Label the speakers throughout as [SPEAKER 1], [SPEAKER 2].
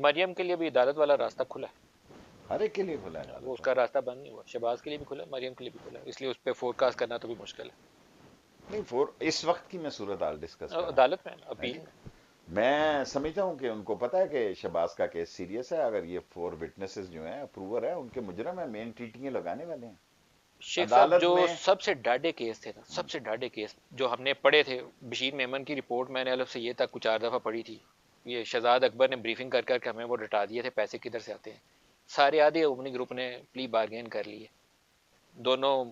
[SPEAKER 1] مریم کے لیے بھی عدالت والا راستہ کھلا ہے،
[SPEAKER 2] ہر ایک کے لیے کھلا ہے
[SPEAKER 1] وہ اس
[SPEAKER 2] عدالت
[SPEAKER 1] کا راستہ بند نہیں ہوا. شہباز کے لیے بھی کھلا ہے، مریم کے لیے بھی کھلا ہے، اس لیے اس پہ فور کاسٹ کرنا تو بھی مشکل ہے.
[SPEAKER 2] نہیں اس وقت کی میں صورتحال ڈسکس کر رہا
[SPEAKER 1] عدالت میں
[SPEAKER 2] ہوں
[SPEAKER 1] اپیل
[SPEAKER 2] جی.
[SPEAKER 1] میں.
[SPEAKER 2] میں سمجھتا ہوں کہ ان کو پتا ہے کہ شہباز کا کیس سیریس ہے. اگر یہ 4 وٹنسز جو ہیں اپروور ہے ان کے مجرم ہیں، مین ٹیٹیاں لگانے والے ہیں
[SPEAKER 1] شیخ صاحب
[SPEAKER 2] عدالت
[SPEAKER 1] جو
[SPEAKER 2] میں.
[SPEAKER 1] سب سے ڈاڈے کیس تھے نا، سب سے ڈاڈے کیس جو ہم نے پڑھے تھے، بشیر میمن کی رپورٹ میں نے الگ سے یہ تک کچھ 4 دفعہ پڑھی تھی. یہ شہزاد اکبر نے بریفنگ کر کر کے ہمیں وہ رٹا دیے تھے، پیسے کدھر سے آتے ہیں. سارے آدھے اوپنی گروپ نے پلی بارگین کر لیے. دونوں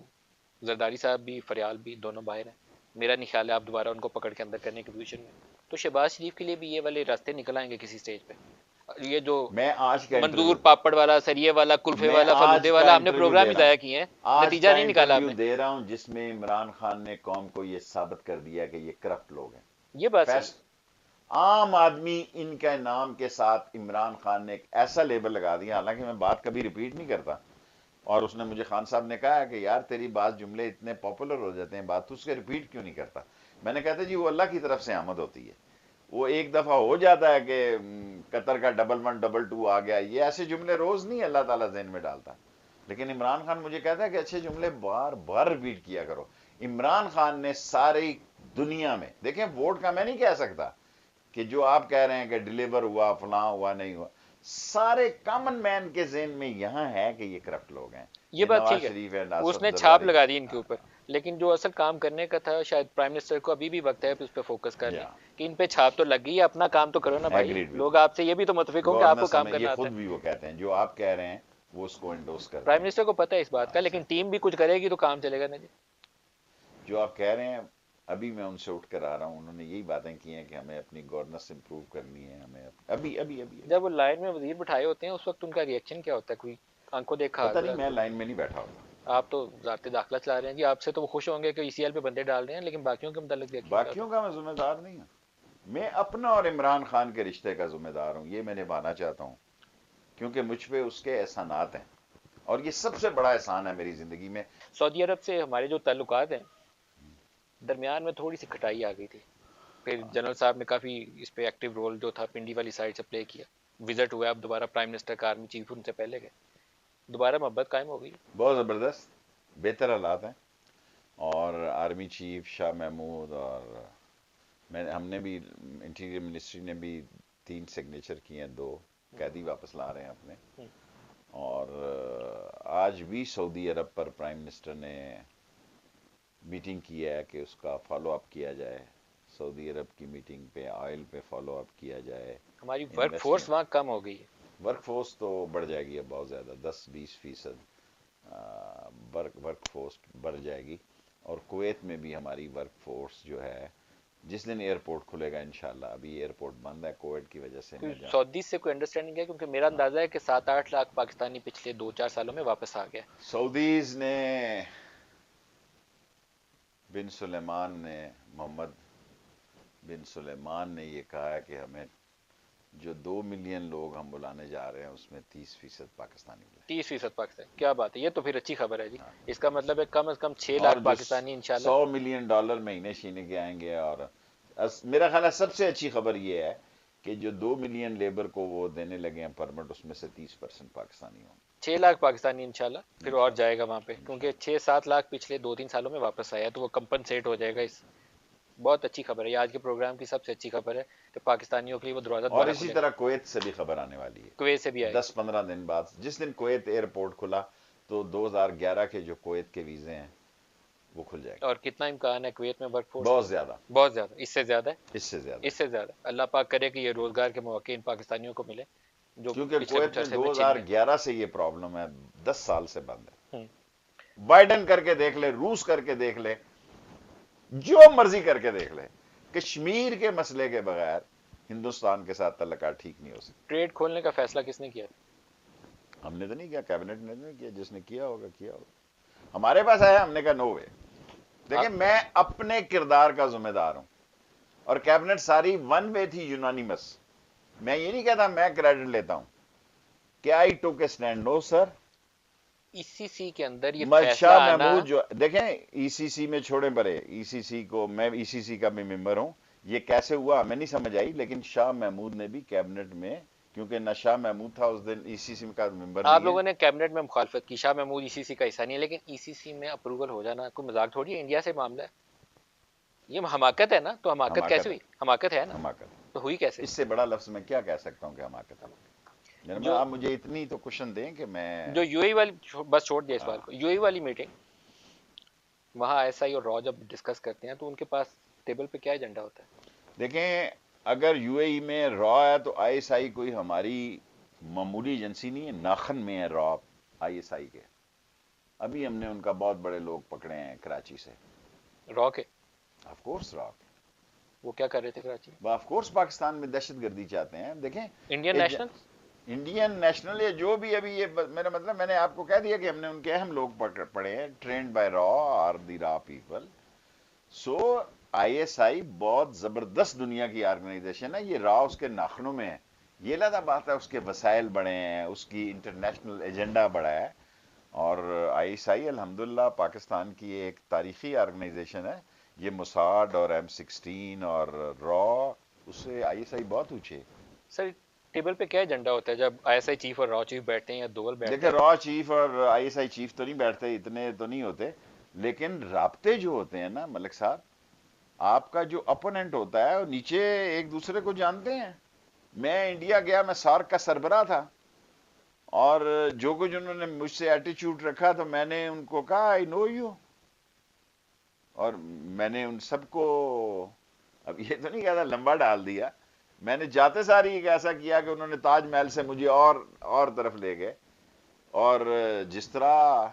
[SPEAKER 1] زرداری صاحب بھی فریال بھی دونوں باہر ہیں. میرا نہیں خیال ہے آپ دوبارہ ان کو پکڑ کے اندر کرنے کی پوزیشن میں. تو شہباز شریف کے لیے بھی یہ والے راستے نکل آئیں گے کسی سٹیج پہ. یہ جو
[SPEAKER 2] میں آج کا
[SPEAKER 1] مندور
[SPEAKER 2] انٹرویو
[SPEAKER 1] پاپڑ والا، سریے والا، کلفے
[SPEAKER 2] میں
[SPEAKER 1] والا،
[SPEAKER 2] آج
[SPEAKER 1] فلودے
[SPEAKER 2] کا
[SPEAKER 1] والا، ہم نے
[SPEAKER 2] انٹرویو
[SPEAKER 1] پروگرام
[SPEAKER 2] دے
[SPEAKER 1] ہی
[SPEAKER 2] رہا ہوں
[SPEAKER 1] ضائع کیے ہیں،
[SPEAKER 2] آج
[SPEAKER 1] نتیجہ
[SPEAKER 2] کا
[SPEAKER 1] نہیں نکالا آپ
[SPEAKER 2] انٹرویو
[SPEAKER 1] نے.
[SPEAKER 2] دے رہا ہوں جس میں عمران خان نے قوم کو یہ ثابت کر دیا کہ یہ کرپٹ لوگ ہیں.
[SPEAKER 1] یہ بات صحیح ہے.
[SPEAKER 2] عام آدمی ان کے نام کے ساتھ عمران خان نے ایک ایسا لیبل لگا دیا. حالانکہ میں بات کبھی ریپیٹ نہیں کرتا، اور اس نے مجھے خان صاحب نے کہا کہ یار تیری بات جملے اتنے پاپولر ہو جاتے ہیں، بات تو اس کے ریپیٹ کیوں نہیں کرتا. میں نے کہتا جی وہ اللہ کی طرف سے آمد ہوتی ہے. وہ ایک دفعہ ہو جاتا ہے کہ قطر کا 1112 آ گیا، یہ ایسے جملے روز نہیں اللہ تعالیٰ ذہن میں ڈالتا. لیکن عمران خان مجھے کہتا ہے کہ اچھے جملے بار بار ریپیٹ کیا کرو. عمران خان نے ساری دنیا میں، دیکھیں ووٹ کا میں نہیں کہہ سکتا کہ جو آپ کہہ رہے ہیں کہ ڈیلیور ہوا فلاں ہوا نہیں ہوا، سارے کامن مین کے ذہن میں یہاں ہے کہ یہ کرپٹ لوگ ہیں.
[SPEAKER 1] یہ
[SPEAKER 2] یہ
[SPEAKER 1] بات
[SPEAKER 2] نواز
[SPEAKER 1] ٹھیک ہے،
[SPEAKER 2] شریف ہے،
[SPEAKER 1] اس
[SPEAKER 2] آصف
[SPEAKER 1] نے چھاپ
[SPEAKER 2] زرداری.
[SPEAKER 1] لگا دی ان کے اوپر. لیکن جو اصل کام کرنے کا تھا، شاید پرائم منسٹر کو ابھی بھی وقت ہے اس پہ فوکس کر لیں
[SPEAKER 2] یا
[SPEAKER 1] کہ ان پہ چھاپ تو لگ گئی ہے، اپنا کام تو کرو نا بھائی.
[SPEAKER 2] ایگریڈ ود
[SPEAKER 1] لوگ آپ سے یہ بھی تو متفق ہوں کہ آپ کو
[SPEAKER 2] گورننس
[SPEAKER 1] کام
[SPEAKER 2] ہمیں یہ
[SPEAKER 1] کرنا آتا
[SPEAKER 2] خود
[SPEAKER 1] ہے.
[SPEAKER 2] بھی وہ کہتے ہیں جو آپ کہہ رہے ہیں وہ اس کو انڈوس کرتے
[SPEAKER 1] پرائم
[SPEAKER 2] ہیں.
[SPEAKER 1] منسٹر کو پتہ ہے اس بات کا،
[SPEAKER 2] اچھا
[SPEAKER 1] لیکن ٹیم بھی کچھ کرے گی تو کام چلے گا نا جی.
[SPEAKER 2] جو آپ کہہ رہے ہیں ابھی میں ان سے اٹھ کر آ رہا ہوں، انہوں نے یہی باتیں کی ہیں کہ ہمیں اپنی گورننس امپروو کرنی ہے. ہمیں ابھی ابھی ابھی ابھی
[SPEAKER 1] جب وہ لائن میں وزیر بٹھائے ہوتے ہیں اس وقت ان کا ریئیکشن کیا ہوتا ہے؟ کوئی آنکھوں دیکھا
[SPEAKER 2] پتہ نہیں،
[SPEAKER 1] حاضر.
[SPEAKER 2] میں لائن میں نہیں بیٹھا ہوتا.
[SPEAKER 1] آپ تو ذات داخلہ چلا رہے ہیں جی، آپ سے تو وہ خوش ہوں گے کہ ای سی ایل پہ بندے ڈال رہے ہیں، لیکن باقیوں کے متعلق ریئیکشن کیا ہوتا
[SPEAKER 2] باقیوں کا میں ذمہ دار نہیں ہوں. میں اپنا اور عمران خان کے رشتے کا ذمہ دار ہوں. یہ میں نبھانا چاہتا ہوں کیونکہ مجھ پہ اس کے احسانات ہیں، اور یہ سب سے بڑا احسان ہے میری زندگی میں.
[SPEAKER 1] ہے؟ سعودی عرب سے ہمارے جو تعلقات ہیں، درمیان میں تھوڑی سی کھٹائی آ گئی تھی. پھر جنرل صاحب نے کافی اس پہ ایکٹیو رول جو تھا پنڈی والی سائڈ سے پلے کیا. وزٹ ہوا، اب دوبارہ پرائم منسٹر کا آرمی چیف ان سے پہلے گئے، دوبارہ محبت قائم ہو گئی.
[SPEAKER 2] بہت زبردست بہتر حالات ہیں. اور آرمی چیف شاہ محمود اور ہم نے بھی انٹیریئر منسٹری نے بھی 3 سگنیچر کیے ہیں، 2 قیدی واپس لا رہے ہیں اپنے. اور آج بھی سعودی عرب پر پرائم منسٹر نے میٹنگ کی ہے کہ اس کا فالو اپ کیا جائے. سعودی عرب کی میٹنگ پہ آئل پہ فالو اپ کیا جائے.
[SPEAKER 1] ہماری ورک فورس
[SPEAKER 2] انویسٹمنٹ،
[SPEAKER 1] وہاں کم ہو گئی ہے.
[SPEAKER 2] ورک فورس تو بڑھ جائے گی اب بہت زیادہ، 10-20% ورک فورس بڑھ جائے گی. اور کویت میں بھی ہماری ورک فورس جو ہے، جس دن ایئرپورٹ کھلے گا انشاءاللہ، ابھی ایئرپورٹ بند ہے کووڈ کی وجہ سے.
[SPEAKER 1] کوئی
[SPEAKER 2] میں جاؤں
[SPEAKER 1] سعودی سے کوئی انڈرسٹینڈنگ ہے؟ کیونکہ میرا
[SPEAKER 2] ہاں،
[SPEAKER 1] اندازہ ہے کہ 7-8 لاکھ پاکستانی پچھلے 2-4 سالوں میں واپس آ گیا.
[SPEAKER 2] سعودیز نے، بن سلیمان نے، محمد بن سلیمان نے یہ کہا ہے کہ ہمیں جو 2 ملین لوگ ہم بلانے جا رہے ہیں اس میں 30% پاکستانی بلائیں.
[SPEAKER 1] 30% پاکستانی، کیا بات ہے! یہ تو پھر اچھی خبر ہے جی.
[SPEAKER 2] ہاں.
[SPEAKER 1] اس کا مطلب ہے کم از کم 6
[SPEAKER 2] اور
[SPEAKER 1] لاکھ
[SPEAKER 2] جو
[SPEAKER 1] پاکستانی انشاءاللہ.
[SPEAKER 2] $100 ملین مہینے شینے کے آئیں گے. اور میرا خیال ہے سب سے اچھی خبر یہ ہے کہ جو 2 ملین لیبر کو وہ دینے لگے ہیں پرمٹ، اس میں سے 30% پاکستانی ہوں
[SPEAKER 1] 6 لاکھ پاکستانی انشاءاللہ،
[SPEAKER 2] گے
[SPEAKER 1] پھر اور
[SPEAKER 2] انشاءاللہ.
[SPEAKER 1] جائے گا وہاں پہ، کیونکہ 6-7 لاکھ پچھلے 2-3 سالوں میں واپس آیا، تو وہ کمپنسیٹ ہو جائے گا. اس بہت اچھی خبر ہے، یہ آج کے پروگرام کی سب سے اچھی خبر ہے کہ پاکستانیوں کے لیے وہ دروازہ
[SPEAKER 2] اور
[SPEAKER 1] دوبارہ
[SPEAKER 2] اسی
[SPEAKER 1] کھلے گا.
[SPEAKER 2] طرح کویت سے بھی خبر آنے والی ہے
[SPEAKER 1] کویت سے بھی آئے گی.
[SPEAKER 2] 10-15 دن بعد. جس دن کویت ایئرپورٹ کھلا تو 2011 کے جو کویت کے ویزے ہیں وہ کھل جائے
[SPEAKER 1] اور کتنا امکان ہے کویت میں ورک
[SPEAKER 2] گا.
[SPEAKER 1] فورس کا؟
[SPEAKER 2] بہت زیادہ،
[SPEAKER 1] بہت زیادہ، اس سے زیادہ ہے.
[SPEAKER 2] اس سے زیادہ.
[SPEAKER 1] اس سے زیادہ اللہ پاک کرے کہ یہ روزگار کے مواقع ان پاکستانیوں کو ملے جو
[SPEAKER 2] کیونکہ
[SPEAKER 1] پچھلے
[SPEAKER 2] کویت
[SPEAKER 1] کچھ
[SPEAKER 2] میں
[SPEAKER 1] عرصے میں چھن گئے.
[SPEAKER 2] 2011 سے یہ پرابلم ہے، 10 سال سے بند ہے.
[SPEAKER 1] ہوں.
[SPEAKER 2] بائیڈن کر کے دیکھ لے، روس کر کے دیکھ لے، جو مرضی کر کے دیکھ لے، کشمیر کے مسئلے کے بغیر ہندوستان کے ساتھ تعلقات ٹھیک نہیں ہو سکتے.
[SPEAKER 1] ٹریڈ کھولنے کا فیصلہ کس نے کیا؟
[SPEAKER 2] ہم نے تو نہیں کیا، کیبنٹ نے نہیں کیا. جس نے کیا ہوگا کیا ہوگا. ہمارے پاس آیا، ہم نے کہا نو وے. دیکھیں میں اپنے کردار کا ذمہ دار ہوں، اور کیبنٹ ساری ون وے تھی، یونانیمس. میں یہ نہیں کہتا میں کریڈٹ لیتا ہوں کہ آئی ٹوک اے اسٹینڈ. نو سر.
[SPEAKER 1] ای سی سی کے اندر یہ فیصلہ
[SPEAKER 2] شاہ
[SPEAKER 1] آنا،
[SPEAKER 2] محمود جو دیکھیں ای سی سی میں چھوڑیں پرے، ای سی سی کو، میں ای سی سی کا بھی ممبر ہوں. یہ کیسے ہوا ہمیں نہیں سمجھ آئی، لیکن شاہ محمود نے بھی کیبنٹ میں کیونکہ نہ شاہ محمود تھا اس دن ای سی سی کا ممبر
[SPEAKER 1] آپ
[SPEAKER 2] نہیں ہے.
[SPEAKER 1] لوگوں نے کیبنٹ میں مخالفت کی، شاہ محمود ای سی سی کا حصہ نہیں ہے، لیکن ای سی سی میں اپروول ہو جانا کوئی مذاق تھوڑی ہے، انڈیا سے معاملہ ہے، یہ حماقت ہے نا. تو حماقت کیسے
[SPEAKER 2] حماقت
[SPEAKER 1] ہوئی؟
[SPEAKER 2] ہے.
[SPEAKER 1] حماقت ہے نا،
[SPEAKER 2] حماقت.
[SPEAKER 1] تو ہوئی کیسے؟
[SPEAKER 2] اس سے بڑا لفظ میں کیا کہہ سکتا ہوں کہ حماقت ہے. یعنی
[SPEAKER 1] جو
[SPEAKER 2] آپ مجھے اتنی تو کوشن دیں کہ میں.
[SPEAKER 1] جو یو اے والی، بس چھوڑ دیا اس
[SPEAKER 2] ہاں.
[SPEAKER 1] سوال کو، یو اے والی میٹنگ، وہاں ایس آئی اور را جب ڈسکس کرتے ہیں تو ان کے پاس ٹیبل پہ کیا ایجنڈا ہوتا ہے؟
[SPEAKER 2] دیکھیں اگر یو اے ای میں را ہے تو آئی ایس آئی کوئی ہماری معمولی ایجنسی نہیں ہے. ناخن میں ہے را آئی ایس آئی کے. ابھی ہم نے ان کا بہت بڑے لوگ پکڑے ہیں کراچی سے.
[SPEAKER 1] را کے
[SPEAKER 2] آف کورس را.
[SPEAKER 1] وہ کیا کر رہے تھے کراچی میں؟
[SPEAKER 2] وہ آف کورس پاکستان میں دہشت گردی چاہتے ہیں. دیکھیں
[SPEAKER 1] انڈین نیشنل.
[SPEAKER 2] انڈین نیشنل یا جو بھی ابھی یہ میرا مطلب میں نے آپ کو کہہ دیا کہ ہم نے ان کے اہم لوگ پڑے ہیں ٹرینڈ بائی را اور دی را people. So I S I بہت زبردست دنیا کی آرگنائزیشن ہے. یہ را اس کے ناخنوں میں ہے. یہ علیحدہ بات ہے اس کے وسائل بڑے ہیں، اس کی انٹرنیشنل ایجنڈا بڑا ہے. اور آئی ایس آئی الحمدللہ پاکستان کی ایک تاریخی آرگنائزیشن ہے. یہ موساد اور M16 اور را اس سے آئی ایس آئی بہت اونچے.
[SPEAKER 1] سر ٹیبل پہ کیا ایجنڈا ہوتا ہے جب آئی ایس آئی چیف اور را چیف بیٹھتے ہیں یا دوول بیٹھتے
[SPEAKER 2] دیکھیں
[SPEAKER 1] ہیں؟
[SPEAKER 2] را چیف اور آئی ایس آئی چیف تو نہیں بیٹھتے، اتنے تو نہیں ہوتے، لیکن رابطے جو ہوتے ہیں نا ملک صاحب، آپ کا جو اپوننٹ ہوتا ہے وہ نیچے ایک دوسرے کو جانتے ہیں. میں انڈیا گیا، میں سارک کا سربراہ تھا، اور جو کچھ انہوں نے مجھ سے ایٹیچیوڈ رکھا تو میں نے ان کو کہا آئی نو یو. اور میں نے ان سب کو، اب یہ تو نہیں کہتا لمبا ڈال دیا، میں نے جاتے ساری ایک ایسا کیا کہ انہوں نے تاج محل سے مجھے اور طرف لے گئے. اور جس طرح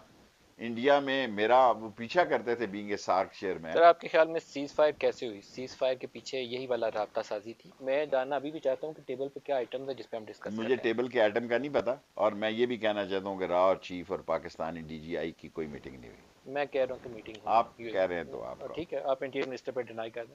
[SPEAKER 2] انڈیا میں میرا وہ پیچھا کرتے تھے being a SAARC
[SPEAKER 1] sir
[SPEAKER 2] chairman.
[SPEAKER 1] آپ کے خیال میں سیز فائر کیسے ہوئی؟ سیز فائر کے پیچھے یہی والا رابطہ سازی تھی؟ میں جاننا ابھی بھی چاہتا ہوں کہ ٹیبل پہ کیا آئٹم ہے جس پہ ہم ڈسکس کر
[SPEAKER 2] مجھے
[SPEAKER 1] رہے
[SPEAKER 2] ٹیبل کے آئٹم کا نہیں پتا، اور میں یہ بھی کہنا چاہتا ہوں کہ را اور چیف اور پاکستانی ڈی جی آئی کی کوئی میٹنگ نہیں ہوئی.
[SPEAKER 1] ہیں. میں کہہ رہا ہوں کہ میٹنگ ہوئی
[SPEAKER 2] آپ
[SPEAKER 1] یو
[SPEAKER 2] کہہ رہے ہیں تو
[SPEAKER 1] اے،
[SPEAKER 2] آپ
[SPEAKER 1] اور
[SPEAKER 2] رہو.
[SPEAKER 1] ٹھیک ہے آپ انٹیریئر منسٹر پہ ڈینائی کر دیں.